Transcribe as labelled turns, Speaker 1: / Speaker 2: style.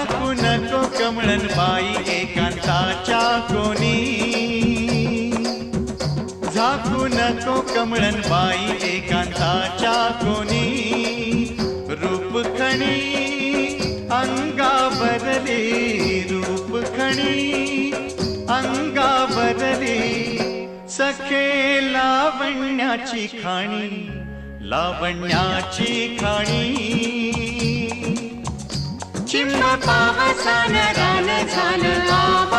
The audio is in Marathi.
Speaker 1: झाकू नको कमळन बाई एकांताच्या कोणी, झाकू नको कमळन बाई एकांताच्या कोणी, रूप खणी अंगावरली, रूप खणी अंगावरली, सखे लावण्याची खाणी, लावण्याची खाणी.
Speaker 2: चिंब पावसान रान झालं